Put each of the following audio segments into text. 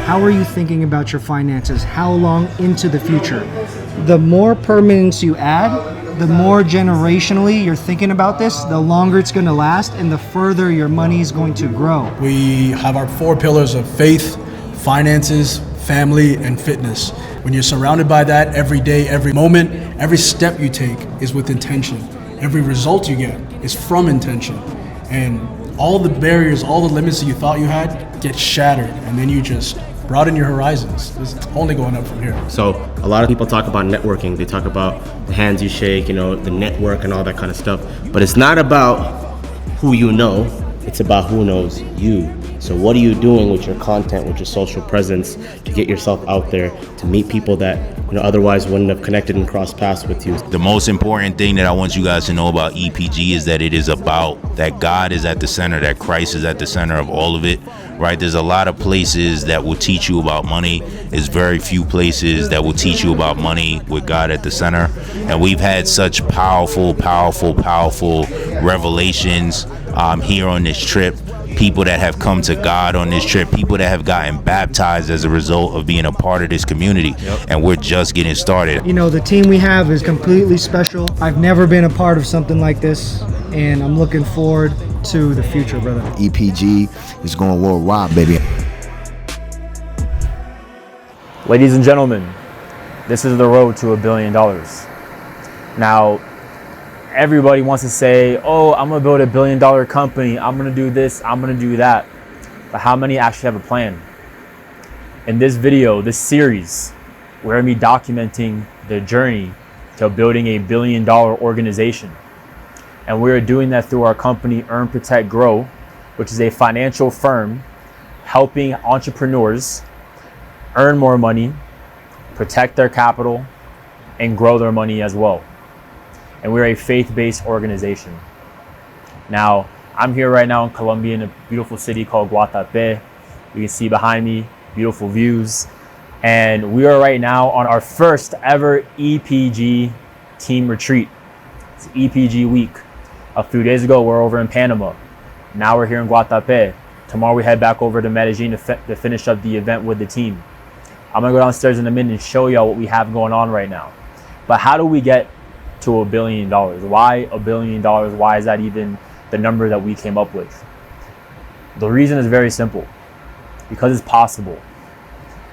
How are you thinking about your finances? How long into the future? The more permanence you add, the more generationally you're thinking about this, the longer it's going to last and the further your money is going to grow. We have our 4 pillars of faith, finances, family, and fitness. When you're surrounded by that every day, every moment, every step you take is with intention. Every result you get is from intention. And all the barriers, all the limits that you thought you had get shattered, and then you just broaden your horizons. It's only going up from here. So a lot of people talk about networking. They talk about the hands you shake, the network and all that kind of stuff. But it's not about who you know, it's about who knows you. So what are you doing with your content, with your social presence to get yourself out there, to meet people that otherwise wouldn't have connected and crossed paths with you? The most important thing that I want you guys to know about EPG is that it is about that God is at the center, that Christ is at the center of all of it, right? There's a lot of places that will teach you about money. There's very few places that will teach you about money with God at the center. And we've had such powerful revelations here on this trip. People that have come to God on this trip, people that have gotten baptized as a result of being a part of this community. And we're just getting started. The team we have is completely special. I've never been a part of something like this, and I'm looking forward to the future, brother. EPG is going worldwide, baby. Ladies and gentlemen, this is the road to $1 billion. Now, everybody wants to say, oh, I'm going to build $1 billion company. I'm going to do this. I'm going to do that. But how many actually have a plan? In this video, this series, we're going to be documenting the journey to building a $1 billion organization. And we're doing that through our company, Earn, Protect, Grow, which is a financial firm helping entrepreneurs earn more money, protect their capital, and grow their money as well. And we're a faith-based organization. Now, I'm here right now in Colombia in a beautiful city called Guatapé. You can see behind me, beautiful views. And we are right now on our first ever EPG team retreat. It's EPG week. A few days ago, we're over in Panama. Now we're here in Guatapé. Tomorrow we head back over to Medellin to finish up the event with the team. I'm gonna go downstairs in a minute and show y'all what we have going on right now. But how do we get to $1 billion? Why $1 billion? Why is that even the number that we came up with? The reason is very simple. Because it's possible.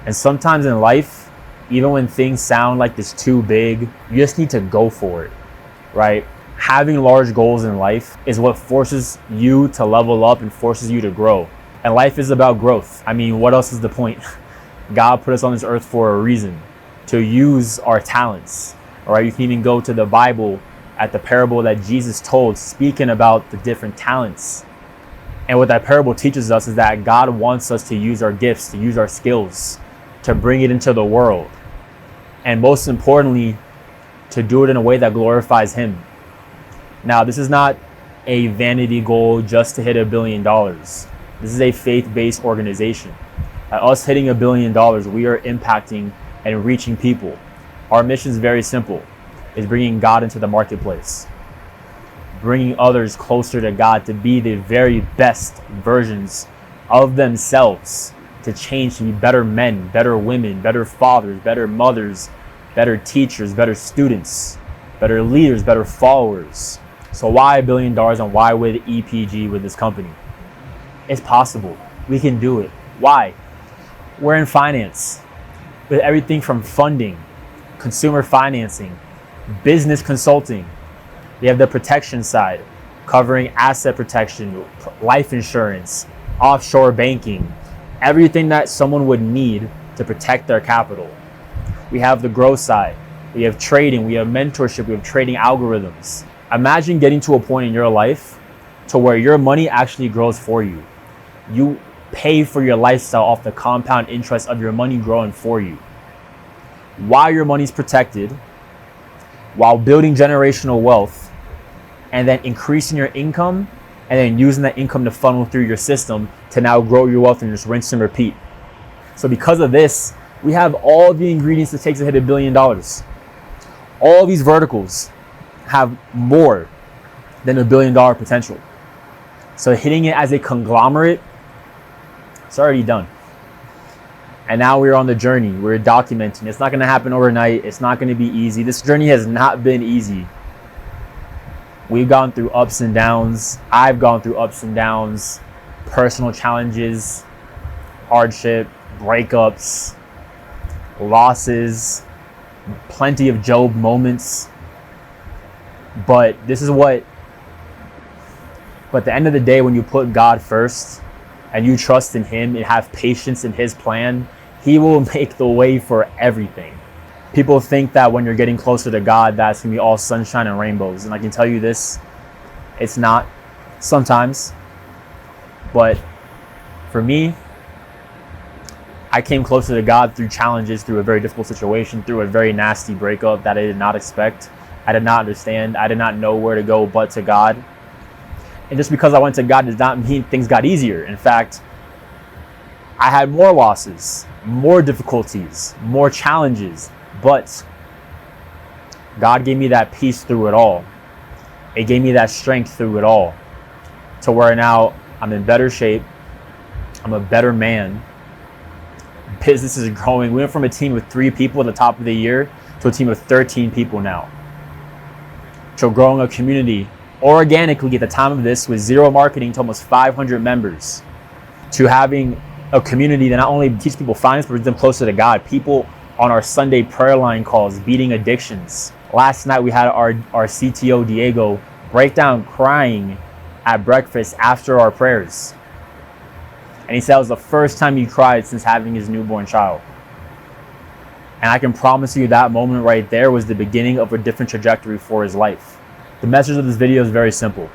And sometimes in life, even when things sound like it's too big, you just need to go for it, right? Having large goals in life is what forces you to level up and forces you to grow. And life is about growth. I mean, what else is the point? God put us on this earth for a reason, to use our talents. All right, you can even go to the Bible at the parable that Jesus told, speaking about the different talents. And what that parable teaches us is that God wants us to use our gifts, to use our skills, to bring it into the world. And most importantly, to do it in a way that glorifies Him. Now, this is not a vanity goal just to hit $1 billion. This is a faith-based organization. By us hitting $1 billion, we are impacting and reaching people. Our mission is very simple. It's bringing God into the marketplace. Bringing others closer to God to be the very best versions of themselves. To change, to be better men, better women, better fathers, better mothers, better teachers, better students, better leaders, better followers. So why $1 billion and why with EPG, with this company? It's possible. We can do it. Why? We're in finance. With everything from funding, consumer financing, business consulting. We have the protection side, covering asset protection, life insurance, offshore banking, everything that someone would need to protect their capital. We have the growth side. We have trading, we have mentorship, we have trading algorithms. Imagine getting to a point in your life to where your money actually grows for you. You pay for your lifestyle off the compound interest of your money growing for you. While your money's protected, while building generational wealth, and then increasing your income, and then using that income to funnel through your system to now grow your wealth and just rinse and repeat. So because of this, we have all the ingredients it takes to hit $1 billion. All these verticals have more than $1 billion potential. So hitting it as a conglomerate, it's already done. And now we're on the journey. We're documenting. It's not going to happen overnight. It's not going to be easy. This journey has not been easy. We've gone through ups and downs. I've gone through ups and downs, personal challenges, hardship, breakups, losses, plenty of Job moments. But at the end of the day, when you put God first and you trust in Him and have patience in His plan, He will make the way for everything. People think that when you're getting closer to God, that's going to be all sunshine and rainbows. And I can tell you this, it's not sometimes. But for me, I came closer to God through challenges, through a very difficult situation, through a very nasty breakup that I did not expect. I did not understand. I did not know where to go but to God. And just because I went to God does not mean things got easier. In fact, I had more losses, more difficulties, more challenges. But God gave me that peace through it all. It gave me that strength through it all. To where now I'm in better shape. I'm a better man. Business is growing. We went from a team of 3 people at the top of the year to a team of 13 people now. To growing a community organically at the time of this with 0 marketing to almost 500 members. To having a community that not only teaches people finance, but brings them closer to God. People on our Sunday prayer line calls, beating addictions. Last night we had our CTO, Diego, break down crying at breakfast after our prayers. And he said it was the first time he cried since having his newborn child. And I can promise you that moment right there was the beginning of a different trajectory for his life. The message of this video is very simple.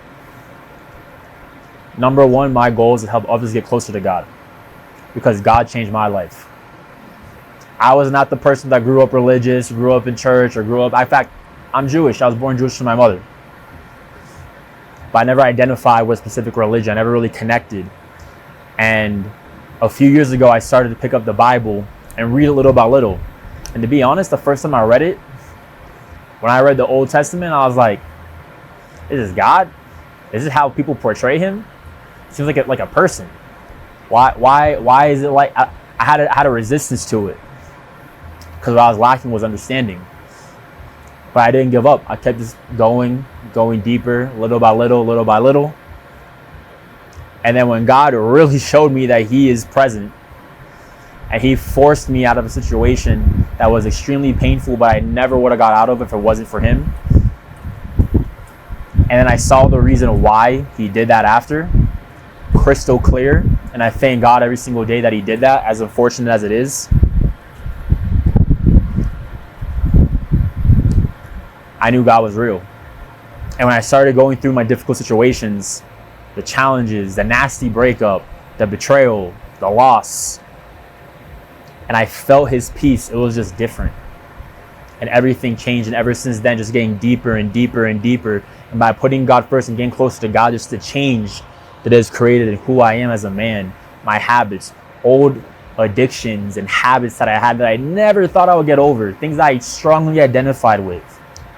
Number 1, my goal is to help others get closer to God, because God changed my life. I was not the person that grew up religious, grew up in church, or in fact, I'm Jewish. I was born Jewish from my mother. But I never identified with a specific religion. I never really connected. And a few years ago, I started to pick up the Bible and read it little by little. And to be honest, the first time I read it, when I read the Old Testament, I was like, this is God? This is how people portray Him? It seems like a person. Why is it like, I had a resistance to it. Because what I was lacking was understanding. But I didn't give up. I kept just going deeper, little by little. And then when God really showed me that He is present, and He forced me out of a situation that was extremely painful, but I never would have got out of if it wasn't for Him. And then I saw the reason why He did that after, crystal clear. And I thank God every single day that He did that, as unfortunate as it is. I knew God was real. And when I started going through my difficult situations, the challenges, the nasty breakup, the betrayal, the loss, and I felt His peace, it was just different. And everything changed. And ever since then, just getting deeper and deeper and deeper. And by putting God first and getting closer to God, just the change that has created in who I am as a man, my habits, old addictions and habits that I had that I never thought I would get over, things that I strongly identified with.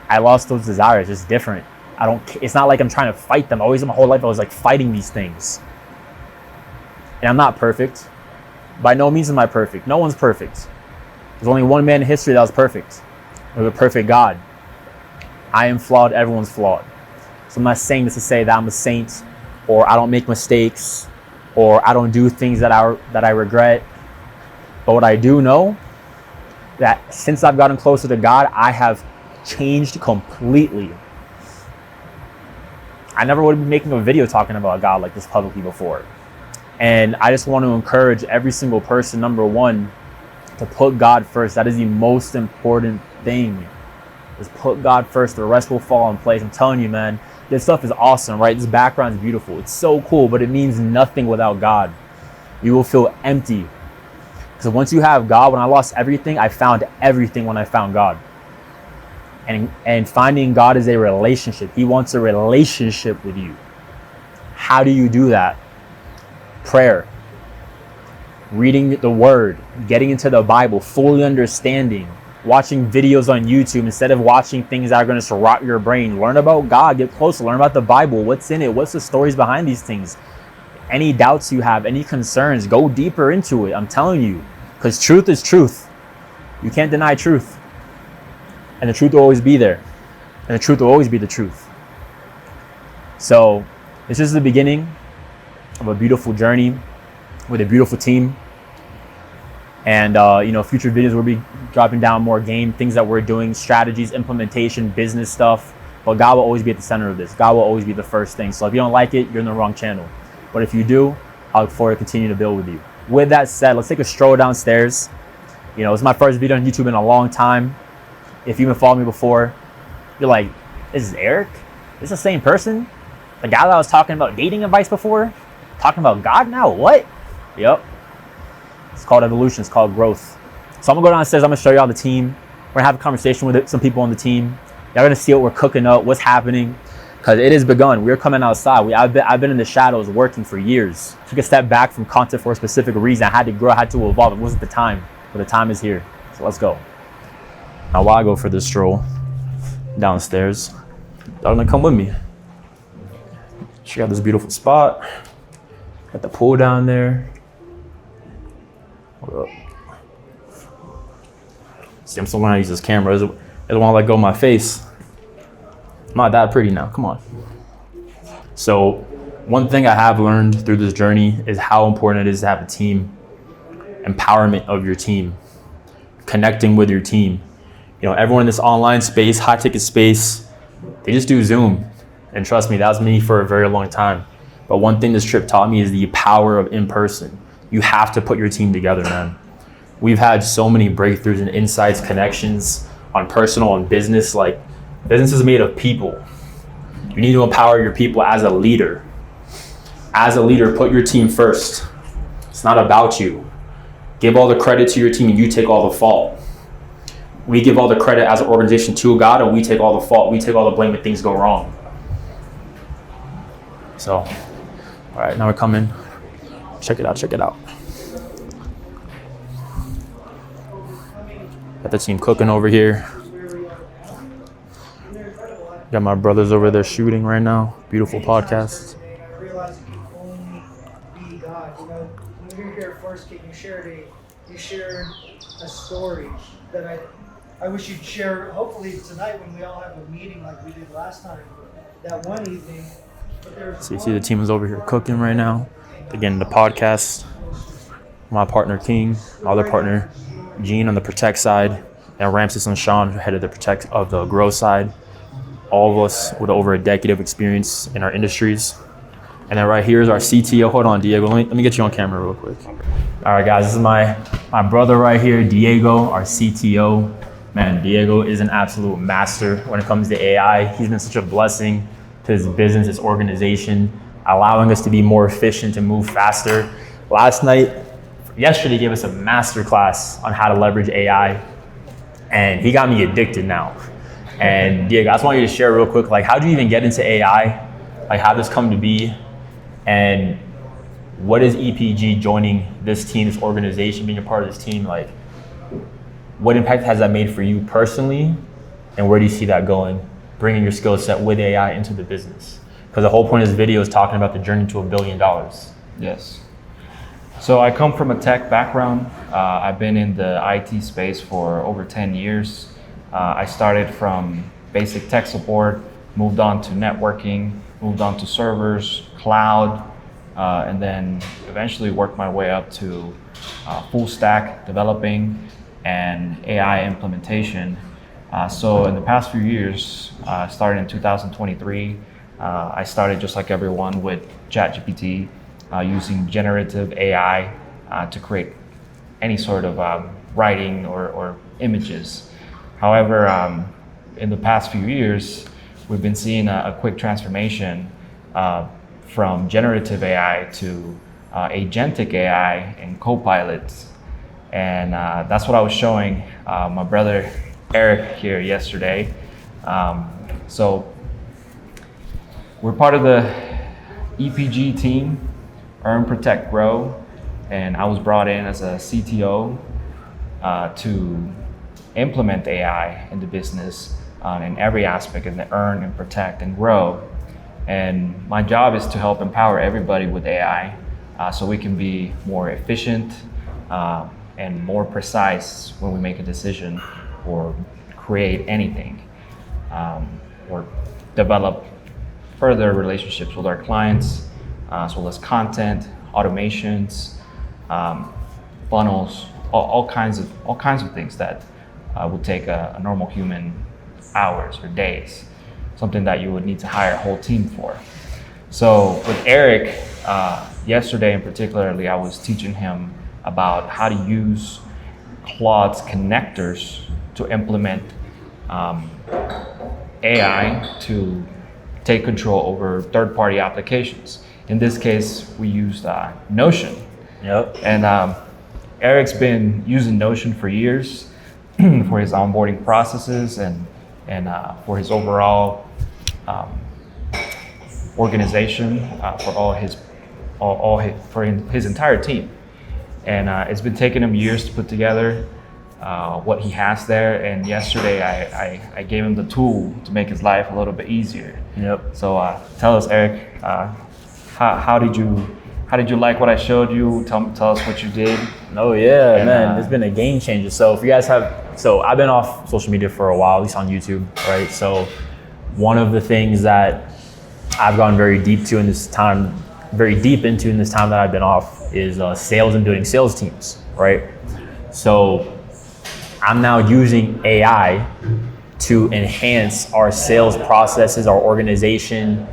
I lost those desires. It's different. It's not like I'm trying to fight them. Always in my whole life, I was like fighting these things. And I'm not perfect. By no means am I perfect. No one's perfect. There's only one man in history that was perfect. It was a perfect God. I am flawed. Everyone's flawed. So I'm not saying this to say that I'm a saint, or I don't make mistakes, or I don't do things that I regret. But what I do know, that since I've gotten closer to God, I have changed completely. I never would be making a video talking about God like this publicly before. And I just want to encourage every single person, number 1, to put God first. That is the most important thing. Just put God first. The rest will fall in place. I'm telling you, man, this stuff is awesome, right? This background is beautiful. It's so cool, but it means nothing without God. You will feel empty. Because once you have God, when I lost everything, I found everything when I found God. And finding God is a relationship. He wants a relationship with you. How do you do that? Prayer. Reading the Word. Getting into the Bible. Fully understanding. Watching videos on YouTube instead of watching things that are going to rot your brain. Learn about God. Get closer. Learn about the Bible. What's in it? What's the stories behind these things? Any doubts you have, any concerns, go deeper into it. I'm telling you. Because truth is truth. You can't deny truth. And the truth will always be there. And the truth will always be the truth. So this is the beginning of a beautiful journey with a beautiful team. And future videos will be dropping down more game, things that we're doing, strategies, implementation, business stuff. But God will always be at the center of this. God will always be the first thing. So if you don't like it, you're in the wrong channel. But if you do, I look forward to continuing to build with you. With that said, let's take a stroll downstairs. It's my first video on YouTube in a long time. If you've been following me before, you're like, this is Erick? This is the same person? The guy that I was talking about dating advice before? Talking about God now? What? Yep. It's called evolution. It's called growth. So I'm going to go downstairs. I'm going to show you all the team. We're going to have a conversation with some people on the team. Y'all going to see what we're cooking up, what's happening. Because it has begun. We're coming outside. I've been in the shadows working for years. Took a step back from content for a specific reason. I had to grow. I had to evolve. It wasn't the time. But the time is here. So let's go. Now while I go for this stroll downstairs, y'all going to come with me. Check out this beautiful spot. Got the pool down there. Hold up. See, I'm still learning how to use this camera. I don't want to let go of my face. I'm not that pretty now. Come on. So one thing I have learned through this journey is how important it is to have a team. Empowerment of your team. Connecting with your team. Everyone in this online space, high ticket space, they just do Zoom. And trust me, that was me for a very long time. But one thing this trip taught me is the power of in-person. You have to put your team together, man. We've had so many breakthroughs and insights, connections on personal and business. Like, business is made of people. You need to empower your people as a leader. As a leader, put your team first. It's not about you. Give all the credit to your team and you take all the fault. We give all the credit as an organization to God and we take all the fault. We take all the blame when things go wrong. So, all right, now we're coming. Check it out, check it out. Got the team cooking over here. Got my brothers over there shooting right now. Beautiful podcast. I realized you can only be God. When you're here first, you shared a story that I wish you'd share. Hopefully tonight when we all have a meeting like we did last time, that one evening. So you see the team is over here cooking right now. Again, the podcast. My partner King, my other partner Gene on the protect side, and Ramses and Shawn head of the grow side. All of us with over a decade of experience in our industries. And then right here is our CTO. Hold on, Diego. Let me get you on camera real quick. All right, guys. This is my brother right here, Diego, our CTO. Man, Diego is an absolute master when it comes to AI. He's been such a blessing to his business, his organization, allowing us to be more efficient and move faster. Yesterday, he gave us a master class on how to leverage AI, and he got me addicted now. And Diego, I just want you to share real quick, like, how did you even get into AI? Like, how did this come to be? And what is EPG joining this team, this organization, being a part of this team? Like, what impact has that made for you personally? And where do you see that going? Bringing your skill set with AI into the business. Because the whole point of this video is talking about the journey to $1 billion. Yes. So I come from a tech background. I've been in the IT space for over 10 years. I started from basic tech support, moved on to networking, moved on to servers, cloud, and then eventually worked my way up to full stack developing and AI implementation. So in the past few years, starting in 2023, I started just like everyone with ChatGPT, using generative AI to create any sort of writing or images. However, in the past few years, we've been seeing a quick transformation from generative AI to agentic AI and copilots. And that's what I was showing my brother Erick here yesterday. So we're part of the EPG team, Earn, Protect, Grow, and I was brought in as a CTO to implement AI in the business in every aspect in the earn and protect and grow. And my job is to help empower everybody with AI so we can be more efficient, and more precise when we make a decision or create anything, or develop further relationships with our clients, as well as content, automations, funnels, all kinds of things that would take a normal human hours or days, something that you would need to hire a whole team for. So with Erick, yesterday in particularly, I was teaching him about how to use Claude's connectors to implement AI to take control over third-party applications. In this case, we used Notion. Yep. And Erick's been using Notion for years for his onboarding processes and for his overall organization for his entire team. And it's been taking him years to put together what he has there. And yesterday I gave him the tool to make his life a little bit easier. Yep. So tell us, Erick, how did you like what I showed you? Tell us what you did. Oh yeah, man, it's been a game changer. So if you guys I've been off social media for a while, at least on YouTube, right? So one of the things that I've gone very deep into in this time that I've been off is sales and building sales teams, right? So I'm now using AI to enhance our sales processes, our organization,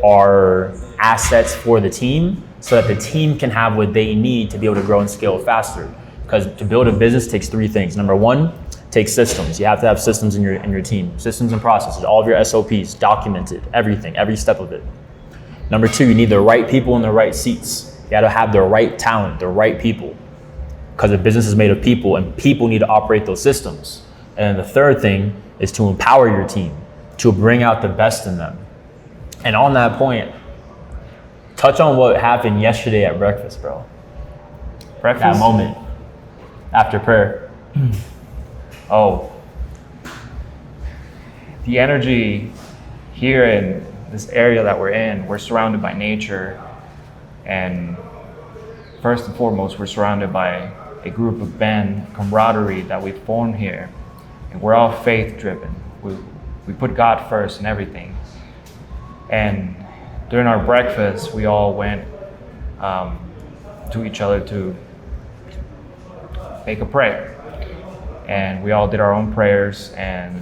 our assets for the team, so that the team can have what they need to be able to grow and scale faster. Because to build a business takes three things. Number one, takes systems. You have to have systems in your team, systems and processes, all of your SOPs documented, everything, every step of it. Number two, you need the right people in the right seats. You got to have the right talent, the right people, because a business is made of people, and people need to operate those systems. And then the third thing is to empower your team, to bring out the best in them. And on that point, touch on what happened yesterday at breakfast, bro. Breakfast? That moment after prayer. Oh, the energy here in this area that we're in, we're surrounded by nature, and first and foremost, we're surrounded by a group of men, camaraderie that we've formed here, and we're all faith-driven. We put God first in everything. And during our breakfast, we all went to each other to make a prayer. And we all did our own prayers, and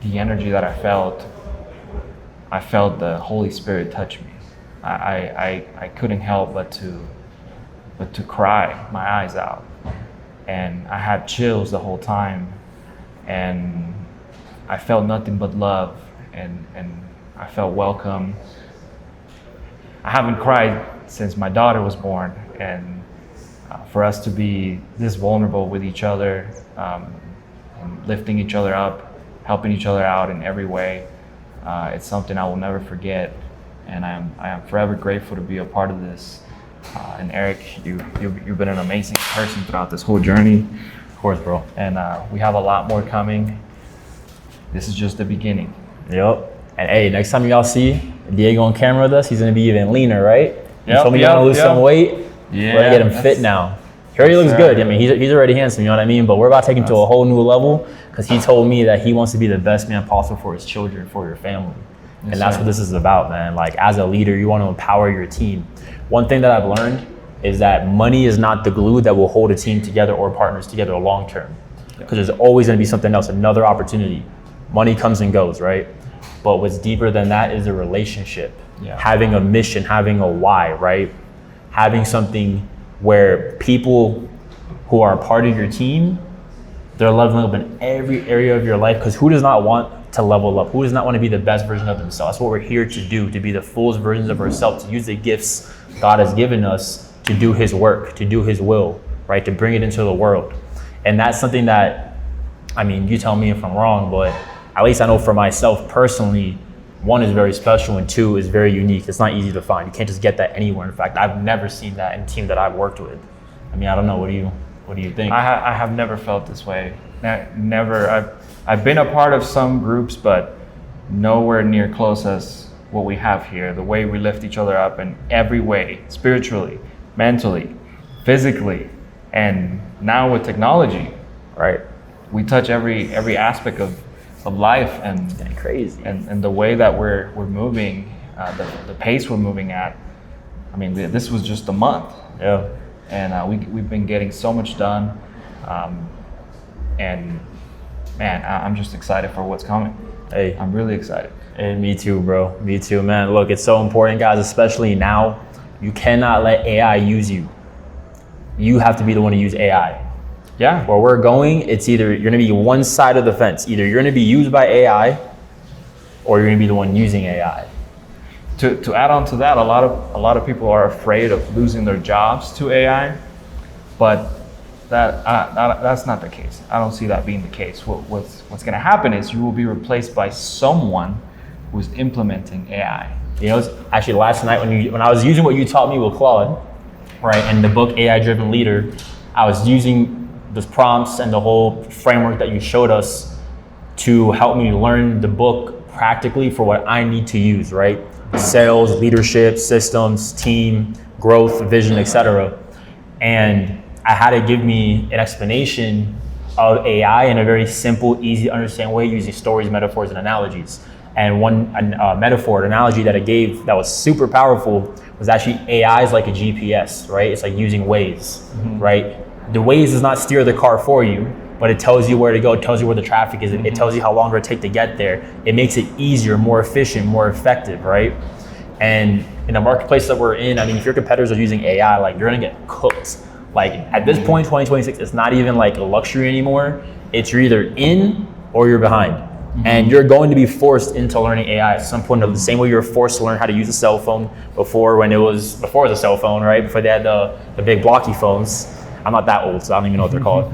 the energy that I felt the Holy Spirit touch me. I couldn't help but to cry my eyes out. And I had chills the whole time, and I felt nothing but love, and I felt welcome. I haven't cried since my daughter was born, and for us to be this vulnerable with each other, and lifting each other up, helping each other out in every way, it's something I will never forget, and I am forever grateful to be a part of this. And Erick, you've been an amazing person throughout this whole journey. Of course, bro. And we have a lot more coming. This is just the beginning. Yep. And hey, next time y'all see Diego on camera with us, he's gonna be even leaner, right? You told me you want to lose some weight. Yeah. We're gonna get him fit now. He already looks good. I mean, he's already handsome, you know what I mean? But we're about to take him to a whole new level, because he told me that he wants to be the best man possible for his children, for your family. And that's what this is about, man. Like, as a leader, you want to empower your team. One thing that I've learned is that money is not the glue that will hold a team together or partners together long term. Because there's always going to be something else, another opportunity. Money comes and goes, right? But what's deeper than that is a relationship. Yeah. Having a mission, having a why, right? Having something where people who are a part of your team, they're leveling up in every area of your life. Because who does not want to level up? Who does not want to be the best version of themselves? That's what we're here to do, to be the fullest versions of ourselves, to use the gifts God has given us to do his work, to do his will, right? To bring it into the world. And that's something that, I mean, you tell me if I'm wrong, but at least I know for myself personally, one is very special and two is very unique. It's not easy to find. You can't just get that anywhere. In fact, I've never seen that in a team that I've worked with. I mean, I don't know. What do you think? I have never felt this way. Never. I've been a part of some groups, but nowhere near close as what we have here. The way we lift each other up in every way, spiritually, mentally, physically, And now with technology, Right. we touch every aspect of life, and Crazy. and the way that we're moving, the pace we're moving at. I mean, this was just a month, Yeah. and we've been getting so much done, and man, I'm just excited for what's coming. Hey. I'm really excited. And me too, bro. Me too, man. Look, it's so important, guys, especially now. You cannot let AI use you. You have to be the one to use AI. Yeah. Where we're going, it's either you're gonna be one side of the fence. Either you're gonna be used by AI, or you're gonna be the one using AI. To add on to that, a lot of people are afraid of losing their jobs to AI, but that's not the case. I don't see that being the case. What's going to happen is you will be replaced by someone who's implementing AI. You know, it's actually last night when I was using what you taught me with Claude, right, and the book AI Driven Leader, I was using the prompts and the whole framework that you showed us to help me learn the book practically for what I need to use, right? Sales, leadership, systems, team, growth, vision, etc. And I had to give me an explanation of AI in a very simple, easy to understand way using stories, metaphors, and analogies. And one metaphor, an analogy that I gave that was super powerful was actually AI is like a GPS, right? It's like using Waze, right? The Waze does not steer the car for you, but it tells you where to go, it tells you where the traffic is, it tells you how long it will take to get there. It makes it easier, more efficient, more effective, right? And in the marketplace that we're in, I mean, if your competitors are using AI, like you're gonna get cooked. Like at this point, 2026, it's not even like a luxury anymore. It's you're either in or you're behind. And you're going to be forced into learning AI at some point, the same way you were forced to learn how to use a cell phone before it was a cell phone, right? Before they had the big blocky phones. I'm not that old, so I don't even know what they're called.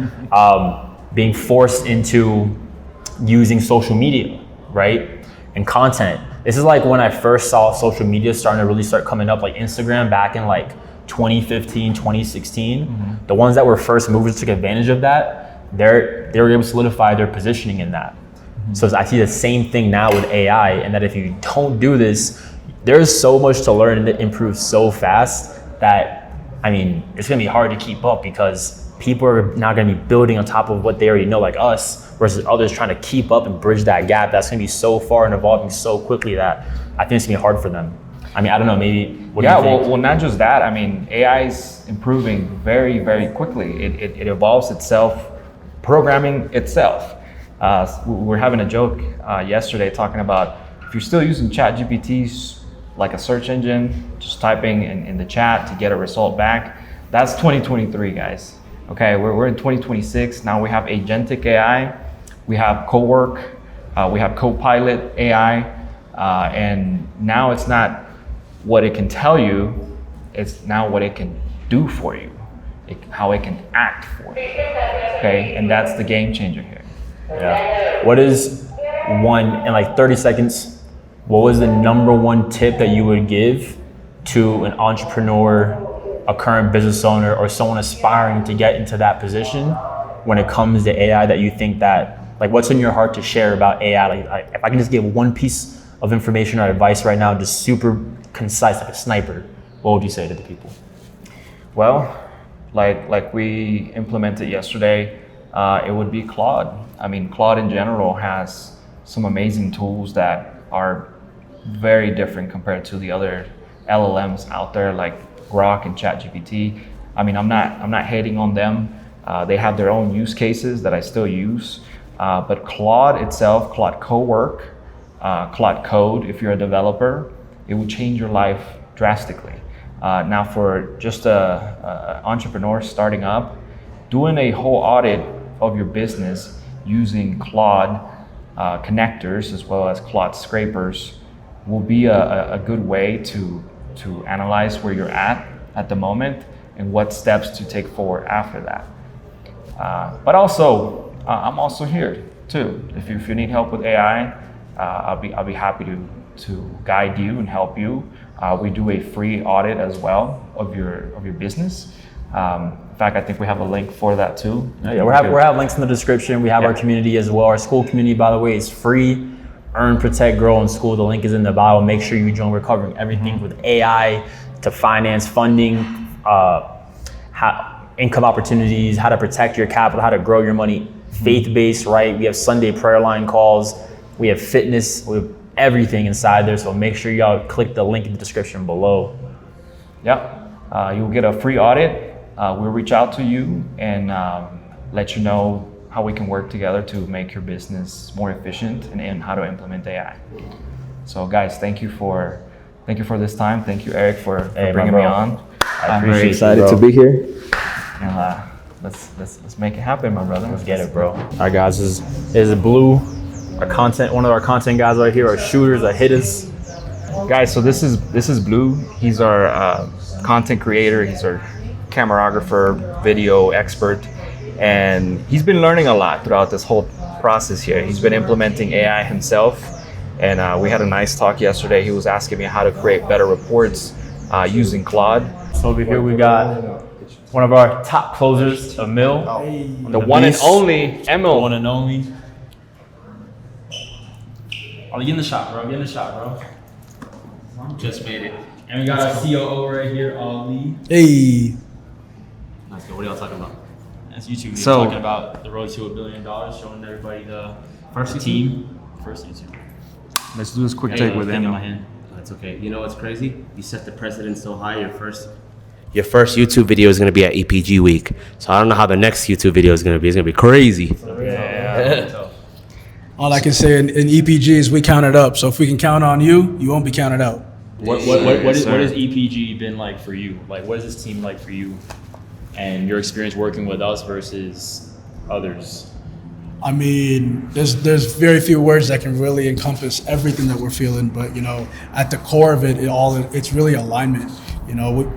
Being forced into using social media, right? And content. This is like when I first saw social media starting to really start coming up, like Instagram back in like 2015, 2016. The ones that were first movers took advantage of that. They were able to solidify their positioning in that. So I see the same thing now with AI, and that if you don't do this, there's so much to learn and it improves so fast that, I mean, it's gonna be hard to keep up because people are not gonna be building on top of what they already know, like us, versus others trying to keep up and bridge that gap. That's gonna be so far and evolving so quickly that I think it's gonna be hard for them. I mean, I don't know, maybe, what do you think? Well, not just that. I mean, AI is improving very, very quickly. It evolves itself, programming itself. We were having a joke yesterday talking about if you're still using ChatGPT like a search engine, just typing in the chat to get a result back, that's 2023, guys. Okay, we're in 2026. Now we have agentic AI, we have co-work, we have co-pilot AI, and now it's not what it can tell you, it's now what it can do for you, how it can act for you. Okay, and that's the game changer here. Yeah. What is in like 30 seconds, what was the number one tip that you would give to an entrepreneur, a current business owner, or someone aspiring to get into that position when it comes to AI that you think that, like what's in your heart to share about AI? Like if I can just give one piece of information or advice right now, just super concise, like a sniper, what would you say to the people? Well, like we implemented yesterday, it would be Claude. I mean, Claude in general has some amazing tools that are very different compared to the other LLMs out there like Grok and ChatGPT. I mean, I'm not hating on them. They have their own use cases that I still use. But Claude itself, Claude Co-work, Claude Code, if you're a developer, it will change your life drastically. Now for just a entrepreneur starting up, doing a whole audit of your business using Claude connectors as well as Claude scrapers will be a good way to analyze where you're at the moment and what steps to take forward after that. But also, I'm also here too. If you need help with AI, I'll be happy to guide you and help you. We do a free audit as well of your business. In fact, I think we have a link for that too. Yeah, we have links in the description. We have our community as well. Our school community, by the way, is free. Earn, Protect, Grow in School. The link is in the bio. Make sure you join. We're covering everything with AI to finance, funding, income opportunities, how to protect your capital, how to grow your money, faith-based, right? We have Sunday prayer line calls. We have fitness. We have everything inside there. So make sure y'all click the link in the description below. Yeah, you'll get a free audit. We'll reach out to you and let you know how we can work together to make your business more efficient and how to implement AI. So guys, thank you for this time. Thank you, Eric, for bringing me on. I'm very excited to be here. And, let's make it happen, my brother. Let's get it, bro. All right, guys, this is Blue. One of our content guys right here, our shooters, our hitters. Guys, so this is Blue. He's our content creator. He's our cameraographer, video expert, and he's been learning a lot throughout this whole process here. He's been implementing AI himself, and we had a nice talk yesterday. He was asking me how to create better reports using Claude. So over here we got one of our top closers, Emil. The one and only Emil. One and only. Oh, get in the shot, bro. Get in the shot, bro. Just made it. And we got our COO right here, Ali. Hey. Let's go. What are y'all talking about? That's YouTube video So- talking about the road to $1 billion, showing everybody the first team. First YouTube. Let's do this quick Hey, take with thing in Emil. my hand. That's okay. You know what's crazy? You set the precedent so high. Your first YouTube video is going to be at EPG week. So I don't know how the next YouTube video is going to be. It's going to be crazy. Yeah. All I can say in EPG is we counted up. So if we can count on you, you won't be counted out. What has EPG been like for you? Like, what is this team like for you? And your experience working with us versus others? I mean, there's very few words that can really encompass everything that we're feeling, but at the core of it's really alignment.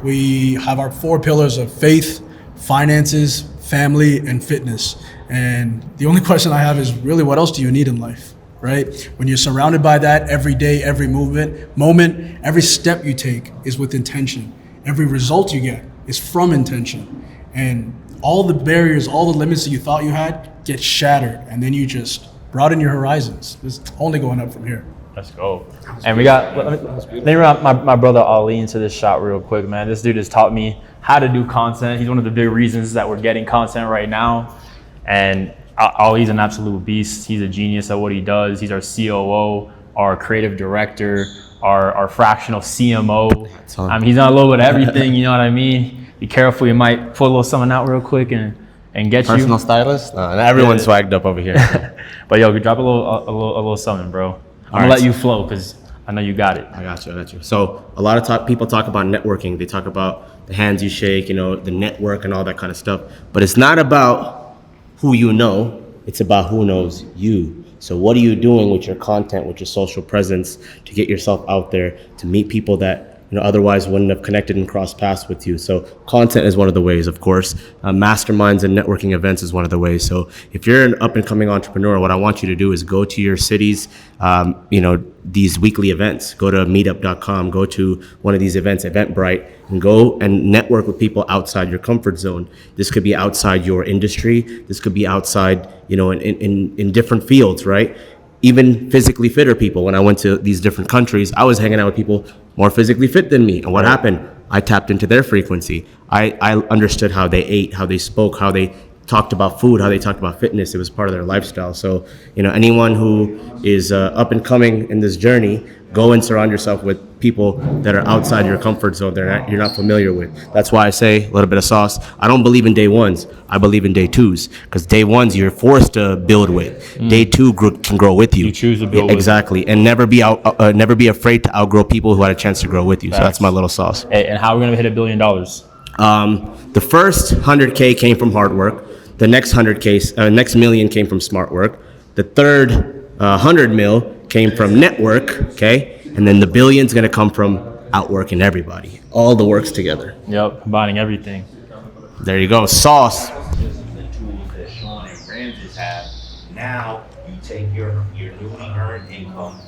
We have our 4 pillars of faith, finances, family, and fitness. And the only question I have is really, what else do you need in life, right? When you're surrounded by that every day, every moment, every step you take is with intention. Every result you get is from intention. And all the barriers, all the limits that you thought you had get shattered, and then you just broaden your horizons. It's only going up from here. Let's go. And we got, let me run my brother Ali into this shot real quick, man. This dude has taught me how to do content. He's one of the big reasons that we're getting content right now. And Ali's an absolute beast. He's a genius at what he does. He's our COO, our creative director, our fractional CMO. I mean, he's on a little bit of everything, you know what I mean? Be careful, you might pull a little something out real quick and get Personal you. stylist? Everyone's swagged up over here. But yo, drop a little something, bro. I'm gonna let you flow because I know you got it. I got you. So a lot of people talk about networking. They talk about the hands you shake, the network and all that kind of stuff. But it's not about who you know, it's about who knows you. So what are you doing with your content, with your social presence to get yourself out there, to meet people that otherwise wouldn't have connected and crossed paths with you? So content is one of the ways, of course. Masterminds and networking events is one of the ways. So if you're an up and coming entrepreneur, what I want you to do is go to your city's, these weekly events. Go to meetup.com, go to one of these events, Eventbrite, and go and network with people outside your comfort zone. This could be outside your industry. This could be outside, in different fields, right? Even physically fitter people. When I went to these different countries, I was hanging out with people more physically fit than me. And what happened? I tapped into their frequency. I understood how they ate, how they spoke, how they talked about food, how they talked about fitness. It was part of their lifestyle. So, anyone who is up and coming in this journey, go and surround yourself with people that are outside your comfort zone, you're not familiar with. That's why I say a little bit of sauce. I don't believe in day ones. I believe in day twos, because day ones you're forced to build with. Day two can grow with you. You choose to build with. Exactly, and never be afraid to outgrow people who had a chance to grow with you. So that's my little sauce. Hey, and how are we gonna hit $1 billion? The first 100K came from hard work. The next next million came from smart work. The third 100 mil came from network, okay? And then the billion's gonna come from outworking everybody. All the works together. Yep, combining everything. There you go, sauce. The tools that Shawn and Ramses have. Now you take your newly earned income,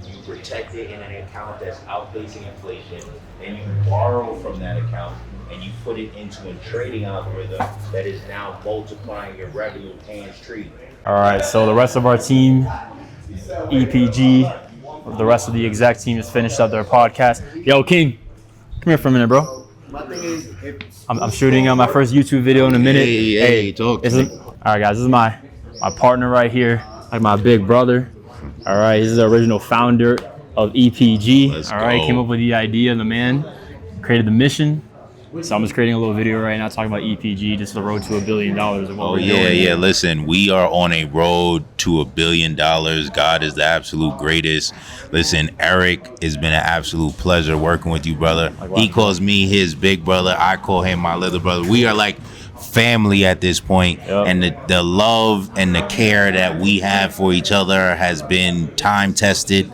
you protect it in an account that's outpacing inflation, then you borrow from that account and you put it into a trading algorithm that is now multiplying your revenue hands tree. All right, so the rest of our team, EPG, the rest of the exec team has finished up their podcast. Yo, King, come here for a minute, bro. I'm shooting my first YouTube video in a minute. Hey, talk to me. All right, guys, this is my partner right here, like my big brother. All right, this is the original founder of EPG. Let's all right, go. came up with the idea, the man created the mission. So I'm just creating a little video right now talking about EPG, just the road to $1 billion and what we're doing. Yeah. Listen, we are on a road to $1 billion. God is the absolute greatest. Listen, Erick, it's been an absolute pleasure working with you, brother. He calls me his big brother. I call him my little brother. We are like family at this point. Yep. And the love and the care that we have for each other has been time tested.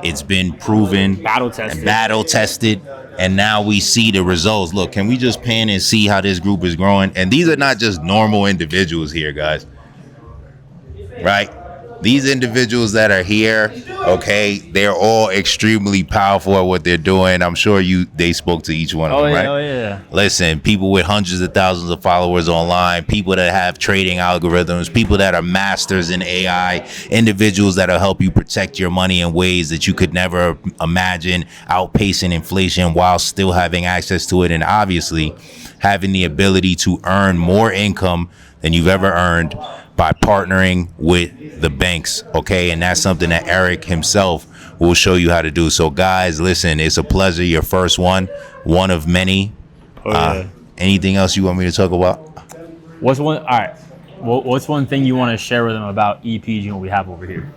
It's been proven. Battle tested. Battle tested. And now we see the results. Look, can we just pan and see how this group is growing? And these are not just normal individuals here, guys. Right? These individuals that are here, okay, they're all extremely powerful at what they're doing. I'm sure they spoke to each one of them, right? Oh, yeah. Listen, people with hundreds of thousands of followers online, people that have trading algorithms, people that are masters in AI, individuals that'll help you protect your money in ways that you could never imagine, outpacing inflation while still having access to it, and obviously having the ability to earn more income than you've ever earned by partnering with the banks, okay? And that's something that Erick himself will show you how to do. So guys, listen, it's a pleasure. Your first one of many. Anything else you want me to talk about? What's one thing you want to share with them about EPG and what we have over here?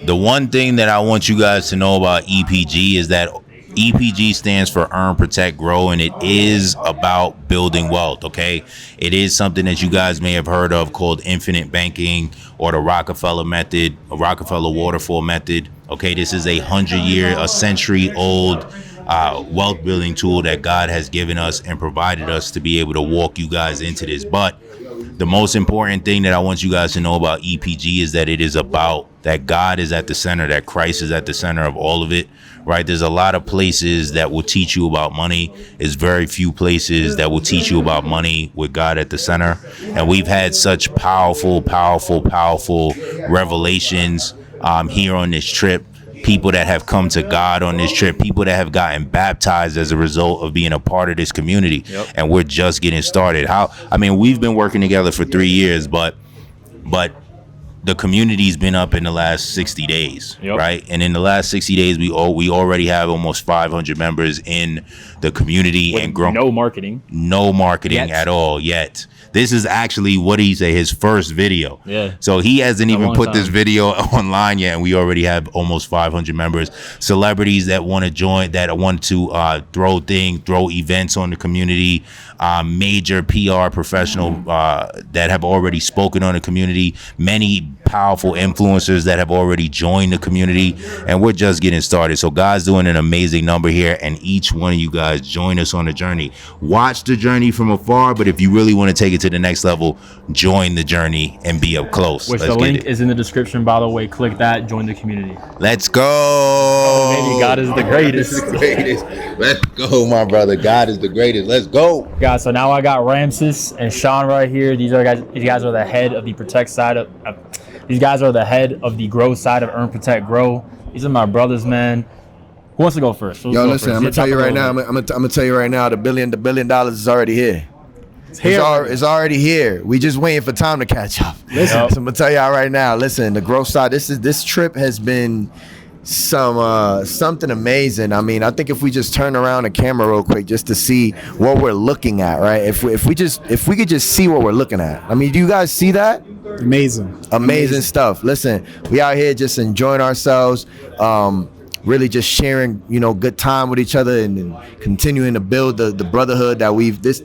The one thing that I want you guys to know about EPG is that EPG stands for Earn, Protect, Grow, and it is about building wealth, okay? It is something that you guys may have heard of called infinite banking or the Rockefeller method, a Rockefeller waterfall method, okay? This is a century-old wealth building tool that God has given us and provided us to be able to walk you guys into this. But the most important thing that I want you guys to know about EPG is that it is about that God is at the center, that Christ is at the center of all of it, right? There's a lot of places that will teach you about money. There's very few places that will teach you about money with God at the center. And we've had such powerful revelations here on this trip. People that have come to God on this trip, people that have gotten baptized as a result of being a part of this community. Yep. And we're just getting started. We've been working together for 3 years, but the community's been up in the last 60 days, yep. Right? And in the last 60 days, we already have almost 500 members in the community. With and growing. No marketing yet. At all yet. This is actually, what did he say, his first video. Yeah. So he hasn't even put this video online yet, and we already have almost 500 members. Celebrities that want to join, that want to throw events on the community, major PR professional that have already spoken on the community, many powerful influencers that have already joined the community, and we're just getting started. So God's doing an amazing number here, and each one of you guys join us on the journey. Watch the journey from afar, but if you really want to take it to the next level, join the journey and be up close. Which the link is in the description, by the way. Click that, join the community. Let's go. Oh, baby, God is the greatest. Let's go, my brother. God is the greatest. Let's go. Guys, so now I got Ramses and Shawn right here. These guys are the head of the Protect side of these guys are the head of the Grow side of Earn, Protect, Grow. These are my brothers, man. Who wants to go first? Yo, listen, I'm gonna tell you right now. I'm gonna tell you right now. The $1 billion is already here. It's already here. We just waiting for time to catch up. Listen, so I'm gonna tell y'all right now. Listen, the growth side. This trip has been something amazing. I mean, I think if we just turn around the camera real quick just to see what we're looking at, right? If we could just see what we're looking at. I mean, do you guys see that? Amazing stuff. Listen, we out here just enjoying ourselves. Really just sharing, good time with each other and continuing to build the brotherhood that we've this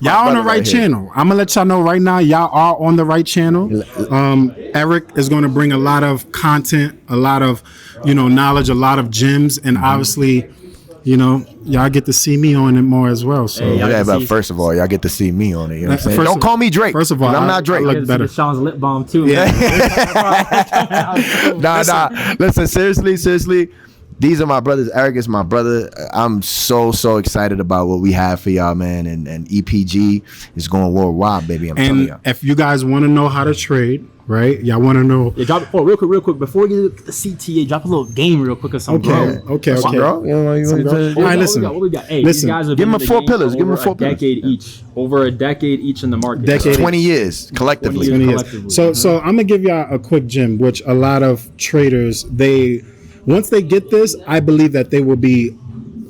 y'all on the right channel. I'm gonna let y'all know right now, y'all are on the right channel. Erick is gonna bring a lot of content, a lot of knowledge, a lot of gems, and obviously y'all get to see me on it more as well. So but first of all, y'all get to see me on it. You know what I'm saying? Don't call me Drake. First of all, I'm not Drake. I look better. Shawn's lip balm too. Yeah. Nah. Listen, seriously. These are my brothers. Erick is my brother. I'm so excited about what we have for y'all, man. And EPG is going worldwide, baby. I'm telling y'all. If you guys want to know how to trade, right? Y'all want to know? Yeah, drop it. Oh, real quick. Before we get to the CTA, drop a little game real quick of some Okay. Some girl? You know, Some girl? All right, listen. What we got? Hey, Listen. these guys have Give been them in the 4 game pillars. for Give them over 4 a pillars. decade each. Over a decade each in the market. Decade. 20 years collectively. 20 years. It is. So I'm gonna give y'all a quick gem, which a lot of traders once they get this, I believe that they will be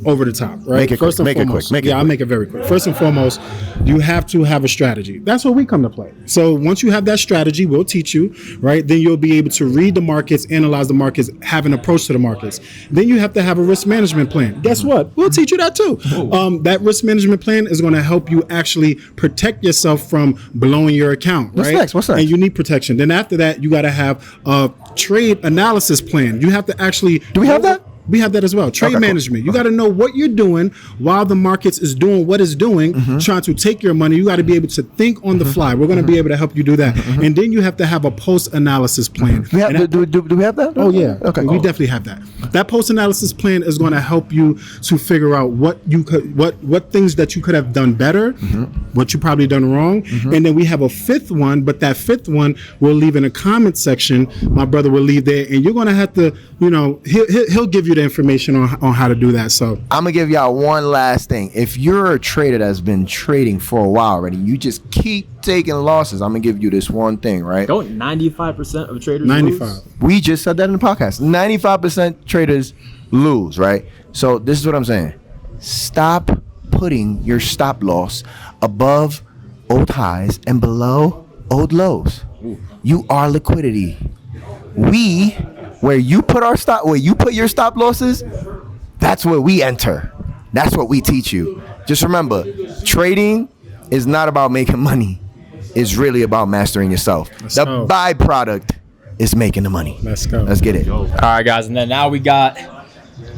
over the top, right? Make it quick, make it quick, make it I'll quick. make it very quick. First and foremost, you have to have a strategy. That's where we come to play. So once you have that strategy, we'll teach you, right? Then you'll be able to read the markets, analyze the markets, have an approach to the markets. Then you have to have a risk management plan. Guess what? We'll teach you that too. That risk management plan is going to help you actually protect yourself from blowing your account, What's right? next? What's next? And you need protection. Then after that, you got to have a trade analysis plan. You have to actually. Do we have that? We have that as well. Trade Okay, cool. management. You got to know what you're doing while the markets is doing what it's doing, trying to take your money. You got to be able to think on the fly. We're going to be able to help you do that. And then you have to have a post-analysis plan. Do we have that? Oh yeah, Okay. we definitely have that. That post-analysis plan is going to help you to figure out what things that you could have done better, what you probably done wrong, and then we have a fifth one. But that fifth one we'll leave in the comment section. My brother will leave there, and you're going to have to, he'll give you the information on how to do that. So I'm gonna give y'all one last thing. If you're a trader that's been trading for a while already, you just keep taking losses. I'm gonna give you this one thing, right? Don't 95% of traders 95. lose? We just said that in the podcast. 95% traders lose, right? So this is what I'm saying. Stop putting your stop loss above old highs and below old lows. You are liquidity. Where you put your stop losses, that's where we enter. That's what we teach you. Just remember, trading is not about making money. It's really about mastering yourself. The byproduct is making the money. Let's go. Let's get it. All right, guys. And then now we got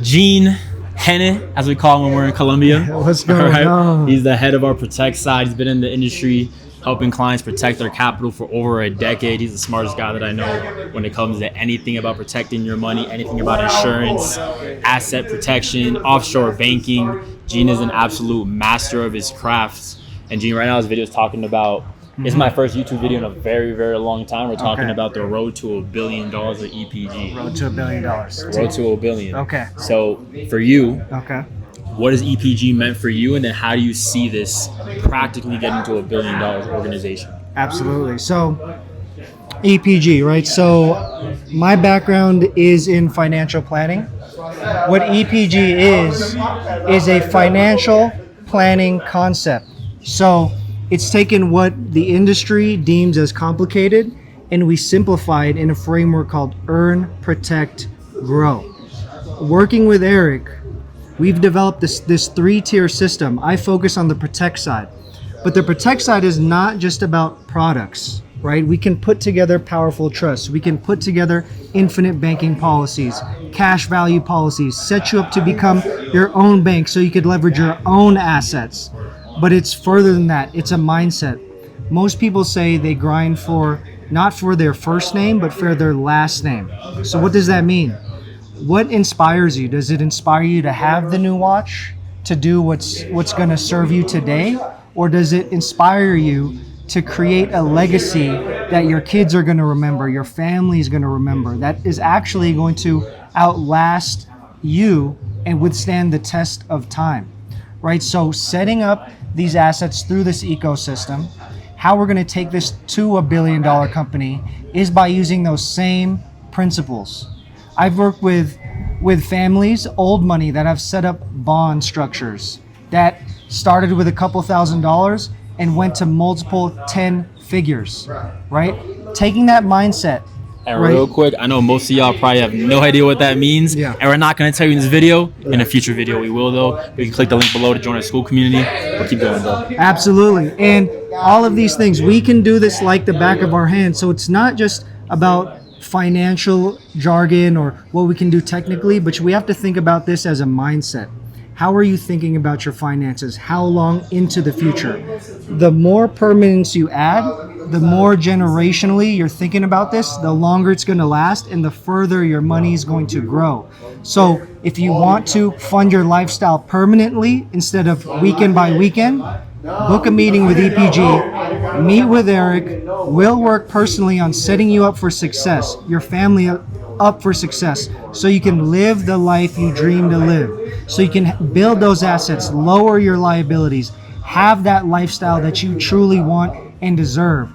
Gene Henne, as we call him when we're in Colombia. What's going on? He's the head of our Protect side. He's been in the industry helping clients protect their capital for over a decade. He's the smartest guy that I know when it comes to anything about protecting your money, anything about insurance, asset protection, offshore banking. Gene is an absolute master of his craft. And Gene, right now his video is talking about, this is my first YouTube video in a very, very long time. We're talking about the road to $1 billion of EPG. Road to $1 billion. Road to $1 billion. Okay. So for you, Okay. what has EPG meant for you, and then how do you see this practically getting to $1 billion organization? Absolutely. So EPG, right? So my background is in financial planning. What EPG is a financial planning concept. So it's taken what the industry deems as complicated and we simplify it in a framework called Earn, Protect, Grow. Working with Erick, we've developed this 3-tier system. I focus on the Protect side. But the Protect side is not just about products, right? We can put together powerful trusts. We can put together infinite banking policies, cash value policies, set you up to become your own bank so you could leverage your own assets. But it's further than that. It's a mindset. Most people say they grind not for their first name, but for their last name. So what does that mean? What inspires you? Does it inspire you to have the new watch, to do what's going to serve you today? Or does it inspire you to create a legacy that your kids are going to remember, your family is going to remember, that is actually going to outlast you and withstand the test of time, right? So setting up these assets through this ecosystem, how we're going to take this to $1 billion company is by using those same principles. I've worked with families, old money, that have set up bond structures that started with a couple $1,000s and went to multiple 10 figures, right? Taking that mindset. And real quick, I know most of y'all probably have no idea what that means. Yeah. And we're not going to tell you in this video. In a future video, we will, though. You can click the link below to join our school community. But keep going, though. Absolutely. And all of these things, we can do this like the back of our hand. So it's not just about financial jargon or what we can do technically, but we have to think about this as a mindset. How are you thinking about your finances? How long into the future? The more permanence you add, the more generationally you're thinking about this, the longer it's going to last and the further your money is going to grow. So if you want to fund your lifestyle permanently instead of weekend by weekend, book a meeting with EPG, meet with Erick. We'll work personally on setting you up for success, your family up for success, so you can live the life you dream to live, so you can build those assets, lower your liabilities, have that lifestyle that you truly want and deserve.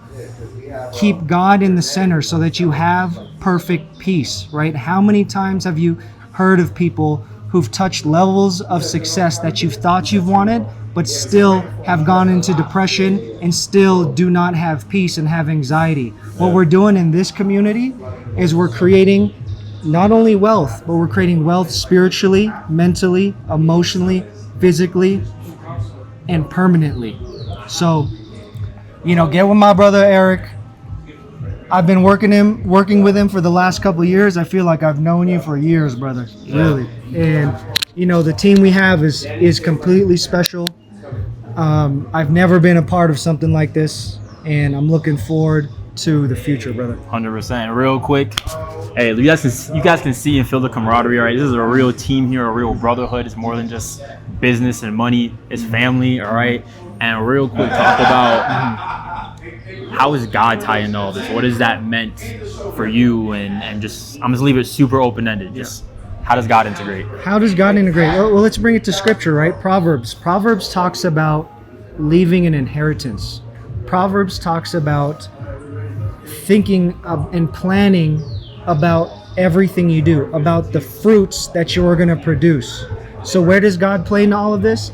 Keep God in the center so that you have perfect peace, right? How many times have you heard of people who've touched levels of success that you've thought you've wanted, but still have gone into depression and still do not have peace and have anxiety? What we're doing in this community is we're creating not only wealth, but we're creating wealth spiritually, mentally, emotionally, physically, and permanently. So, get with my brother Erick. I've been working with him for the last couple of years. I feel like I've known you for years, brother. Really. And the team we have is completely special. I've never been a part of something like this, and I'm looking forward to the future, brother. 100%. Real quick, hey, you guys can see and feel the camaraderie, right? This is a real team here, a real brotherhood. It's more than just business and money. It's family, all right? And real quick, talk about how is God tied into all this? What has that meant for you? And just, I'm just leave it super open-ended. Just how does God integrate? How does God integrate? Well, let's bring it to scripture, right? Proverbs talks about leaving an inheritance. Proverbs talks about thinking and planning about everything you do, about the fruits that you're going to produce. So where does God play in all of this?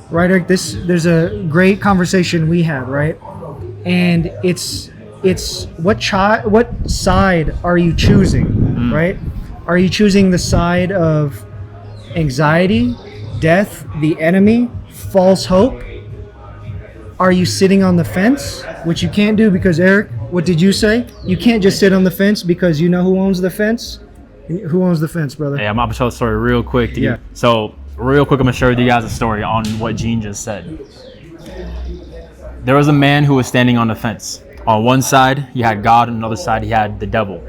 Right, Erick, there's a great conversation we had, right? And it's what side are you choosing, right? Are you choosing the side of anxiety, death, the enemy, false hope? Are you sitting on the fence, which you can't do because, Erick, what did you say? You can't just sit on the fence because you know who owns the fence? Who owns the fence, brother? Hey, I'm going to tell the story real quick. So real quick, I'm going to share with you guys a story on what Gene just said. There was a man who was standing on the fence. On one side, he had God. On the other side, he had the devil.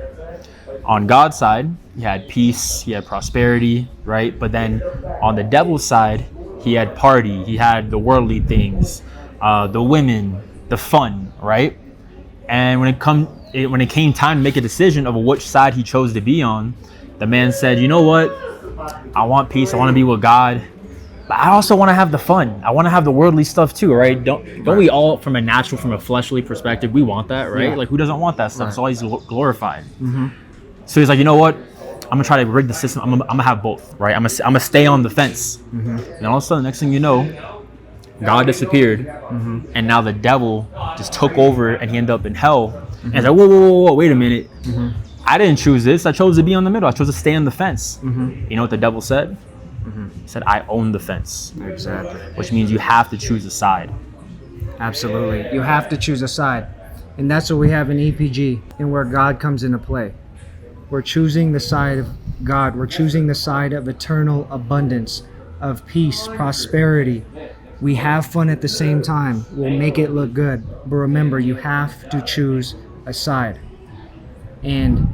On God's side, he had peace, he had prosperity, right? But then on the devil's side, he had party, he had the worldly things, the women, the fun, right? And when it came time to make a decision of which side he chose to be on, the man said, you know what? I want peace, I want to be with God, but I also want to have the fun. I want to have the worldly stuff too, right? Don't we all, from a fleshly perspective, we want that, right? Yeah. Like, who doesn't want that stuff? It's always glorified. Mm-hmm. So he's like, you know what? I'm gonna try to rig the system. I'm gonna have both, right? I'm gonna stay on the fence. Mm-hmm. And all of a sudden, next thing you know, God disappeared, and now the devil just took over, and he ended up in hell. Mm-hmm. And it's like, whoa, wait a minute. Mm-hmm. I didn't choose this. I chose to be on the middle. I chose to stay on the fence. Mm-hmm. You know what the devil said? He said, I own the fence. Exactly. Which means you have to choose a side. Absolutely. You have to choose a side. And that's what we have in EPG and where God comes into play. We're choosing the side of God. We're choosing the side of eternal abundance, of peace, prosperity. We have fun at the same time. We'll make it look good. But remember, you have to choose a side. And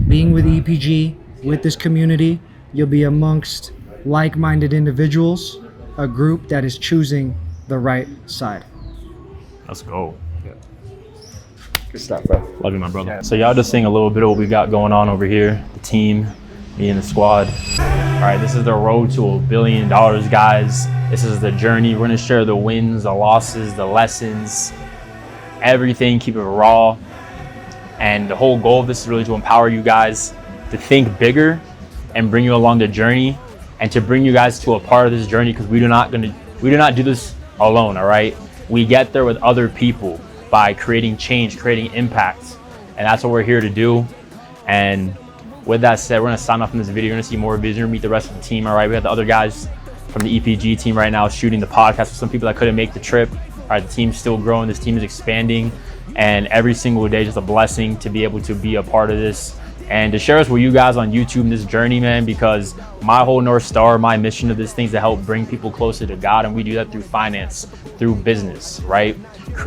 being with EPG, with this community, you'll be amongst like-minded individuals, a group that is choosing the right side. Let's go. Good stuff, bro. Love you, my brother. So y'all just seeing a little bit of what we got going on over here. The team, me and the squad. All right, this is the road to $1 billion, guys. This is the journey. We're gonna share the wins, the losses, the lessons, everything, keep it raw. And the whole goal of this is really to empower you guys to think bigger and bring you along the journey, and to bring you guys to a part of this journey, because we do not do this alone, all right? We get there with other people by creating change, creating impact. And that's what we're here to do. And with that said, we're gonna sign off in this video. You're gonna see more videos, you're gonna meet the rest of the team, all right? We have the other guys from the EPG team right now shooting the podcast for some people that couldn't make the trip. All right, the team's still growing, this team is expanding, and every single day is just a blessing to be able to be a part of this and to share us with you guys on YouTube in this journey, man, because my whole North Star, my mission of this thing is to help bring people closer to God, and we do that through finance, through business, right?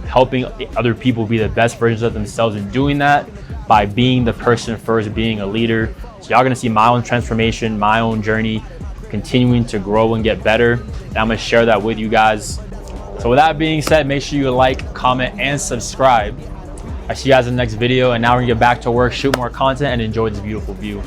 Helping other people be the best versions of themselves, and doing that by being the person first, being a leader. So y'all gonna see my own transformation, my own journey, continuing to grow and get better, and I'm gonna share that with you guys. So with that being said, make sure you like, comment, and subscribe. I see you guys in the next video, and now we're gonna get back to work, shoot more content, and enjoy this beautiful view.